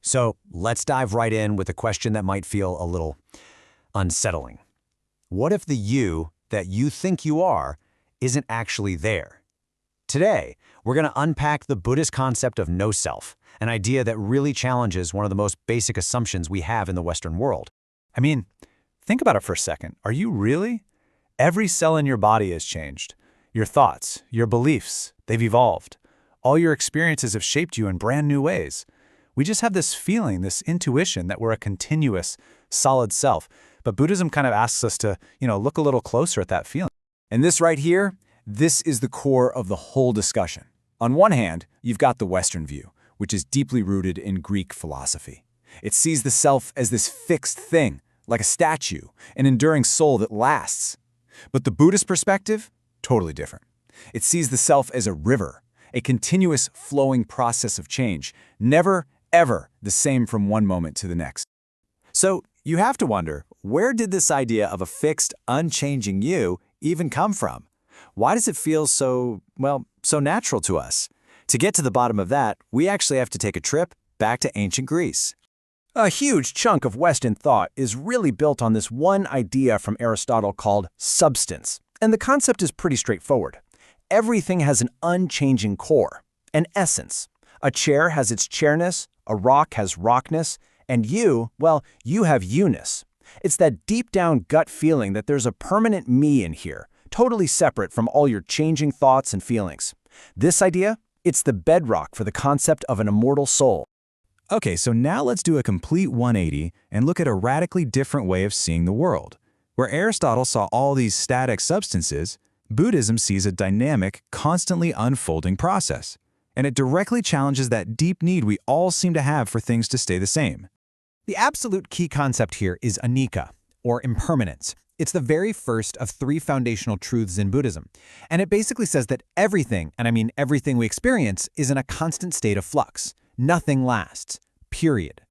So let's dive right in with a question that might feel a little unsettling. What if the you that you think you are isn't actually there? Today, we're going to unpack the Buddhist concept of no self, an idea that really challenges one of the most basic assumptions we have in the Western world. I mean, think about it for a second. Are you really? Every cell in your body has changed. Your thoughts, your beliefs, they've evolved. All your experiences have shaped you in brand new ways. We just have this feeling, this intuition that we're a continuous, solid self. But Buddhism kind of asks us to, look a little closer at that feeling. And this right here, this is the core of the whole discussion. On one hand, you've got the Western view, which is deeply rooted in Greek philosophy. It sees the self as this fixed thing, like a statue, an enduring soul that lasts. But the Buddhist perspective, totally different. It sees the self as a river, a continuous flowing process of change, never, ever the same from one moment to the next. So you have to wonder, where did this idea of a fixed, unchanging you even come from? Why does it feel so natural to us? To get to the bottom of that, we actually have to take a trip back to ancient Greece. A huge chunk of Western thought is really built on this one idea from Aristotle called substance. And the concept is pretty straightforward. Everything has an unchanging core, an essence. A chair has its chairness, a rock has rockness, and you have you-ness. It's that deep down gut feeling that there's a permanent me in here, totally separate from all your changing thoughts and feelings. This idea, it's the bedrock for the concept of an immortal soul. Okay, so now let's do a complete 180 and look at a radically different way of seeing the world. Where Aristotle saw all these static substances, Buddhism sees a dynamic, constantly unfolding process. And it directly challenges that deep need we all seem to have for things to stay the same. The absolute key concept here is Anicca, or impermanence. It's the very first of 3 foundational truths in Buddhism. And it basically says that everything, and I mean everything we experience, is in a constant state of flux. Nothing lasts. Period.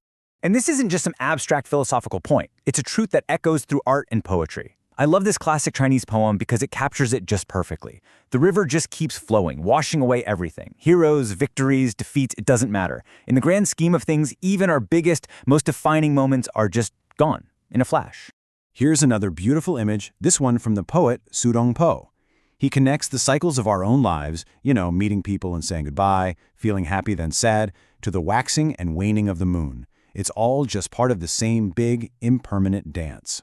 And this isn't just some abstract philosophical point. It's a truth that echoes through art and poetry. I love this classic Chinese poem because it captures it just perfectly. The river just keeps flowing, washing away everything. Heroes, victories, defeats, it doesn't matter. In the grand scheme of things, even our biggest, most defining moments are just gone in a flash. Here's another beautiful image, this one from the poet Su Dongpo. He connects the cycles of our own lives, meeting people and saying goodbye, feeling happy then sad, to the waxing and waning of the moon. It's all just part of the same big, impermanent dance.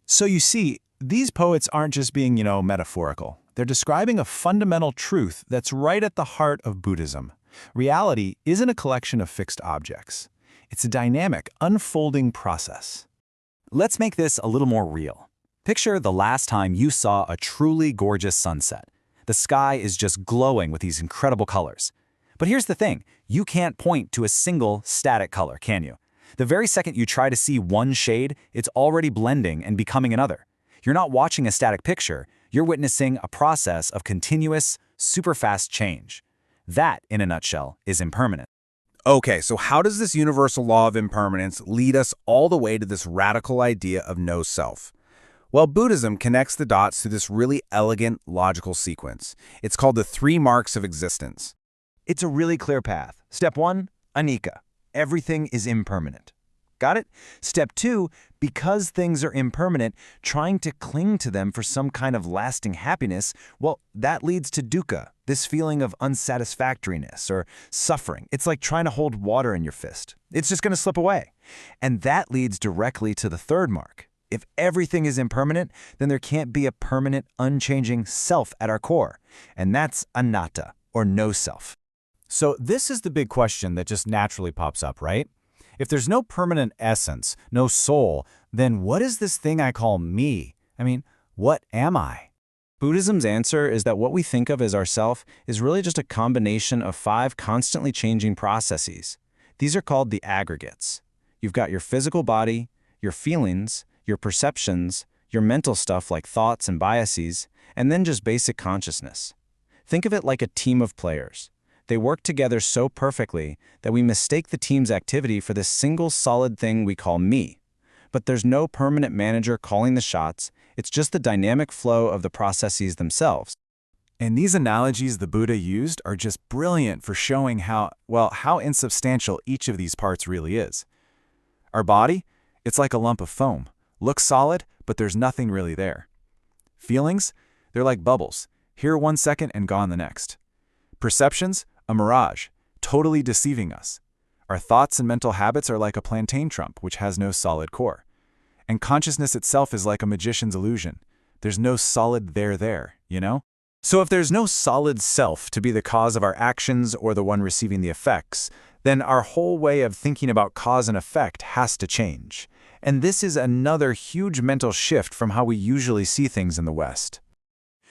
So you see, these poets aren't just being, metaphorical. They're describing a fundamental truth that's right at the heart of Buddhism. Reality isn't a collection of fixed objects. It's a dynamic, unfolding process. Let's make this a little more real. Picture the last time you saw a truly gorgeous sunset. The sky is just glowing with these incredible colors. But here's the thing, you can't point to a single static color, can you? The very second you try to see one shade, it's already blending and becoming another. You're not watching a static picture, you're witnessing a process of continuous, super fast change. That, in a nutshell, is impermanence. Okay, so how does this universal law of impermanence lead us all the way to this radical idea of no self? Well, Buddhism connects the dots to this really elegant, logical sequence. It's called the 3 marks of existence. It's a really clear path. Step 1, Anicca. Everything is impermanent. Got it? Step 2, because things are impermanent, trying to cling to them for some kind of lasting happiness, that leads to Dukkha, this feeling of unsatisfactoriness or suffering. It's like trying to hold water in your fist. It's just going to slip away. And that leads directly to the 3rd mark. If everything is impermanent, then there can't be a permanent, unchanging self at our core. And that's anatta, or no self. So this is the big question that just naturally pops up, right? If there's no permanent essence, no soul, then what is this thing I call me? I mean, what am I? Buddhism's answer is that what we think of as ourself is really just a combination of 5 constantly changing processes. These are called the aggregates. You've got your physical body, your feelings, your perceptions, your mental stuff like thoughts and biases, and then just basic consciousness. Think of it like a team of players. They work together so perfectly that we mistake the team's activity for this single solid thing we call me. But there's no permanent manager calling the shots, it's just the dynamic flow of the processes themselves. And these analogies the Buddha used are just brilliant for showing how insubstantial each of these parts really is. Our body, it's like a lump of foam. Looks solid, but there's nothing really there. Feelings, they're like bubbles, here 1 second and gone the next. Perceptions, a mirage, totally deceiving us. Our thoughts and mental habits are like a plantain trump, which has no solid core. And consciousness itself is like a magician's illusion. There's no solid there, you know? So if there's no solid self to be the cause of our actions or the one receiving the effects, then our whole way of thinking about cause and effect has to change. And this is another huge mental shift from how we usually see things in the West.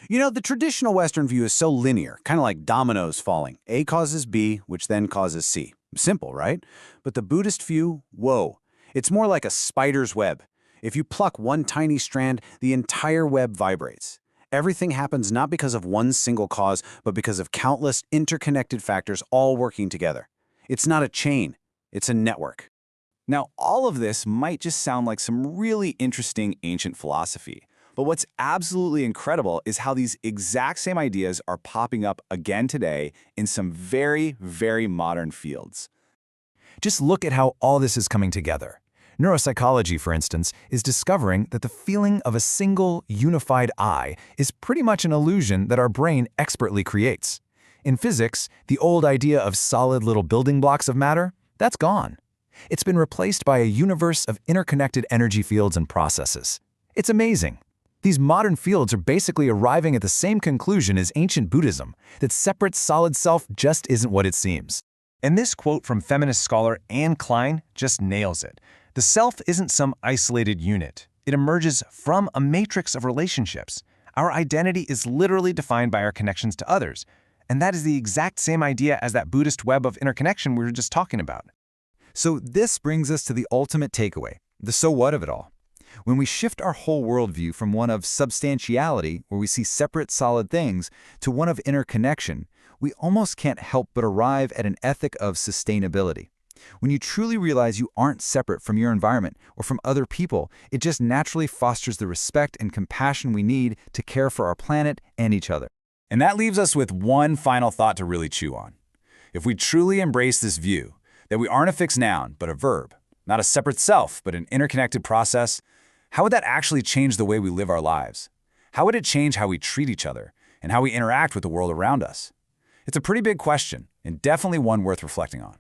You know, the traditional Western view is so linear, kind of like dominoes falling. A causes B, which then causes C. Simple, right? But the Buddhist view, whoa, it's more like a spider's web. If you pluck one tiny strand, the entire web vibrates. Everything happens not because of one single cause, but because of countless interconnected factors all working together. It's not a chain, it's a network. Now, all of this might just sound like some really interesting ancient philosophy, but what's absolutely incredible is how these exact same ideas are popping up again today in some very, very modern fields. Just look at how all this is coming together. Neuropsychology, for instance, is discovering that the feeling of a single, unified I is pretty much an illusion that our brain expertly creates. In physics, the old idea of solid little building blocks of matter, that's gone. It's been replaced by a universe of interconnected energy fields and processes. It's amazing. These modern fields are basically arriving at the same conclusion as ancient Buddhism, that separate solid self just isn't what it seems. And this quote from feminist scholar Anne Klein just nails it. The self isn't some isolated unit. It emerges from a matrix of relationships. Our identity is literally defined by our connections to others. And that is the exact same idea as that Buddhist web of interconnection we were just talking about. So this brings us to the ultimate takeaway, the so what of it all. When we shift our whole worldview from one of substantiality, where we see separate solid things, to one of interconnection, we almost can't help but arrive at an ethic of sustainability. When you truly realize you aren't separate from your environment or from other people, it just naturally fosters the respect and compassion we need to care for our planet and each other. And that leaves us with one final thought to really chew on. If we truly embrace this view, that we aren't a fixed noun, but a verb, not a separate self, but an interconnected process, how would that actually change the way we live our lives? How would it change how we treat each other and how we interact with the world around us? It's a pretty big question, and definitely one worth reflecting on.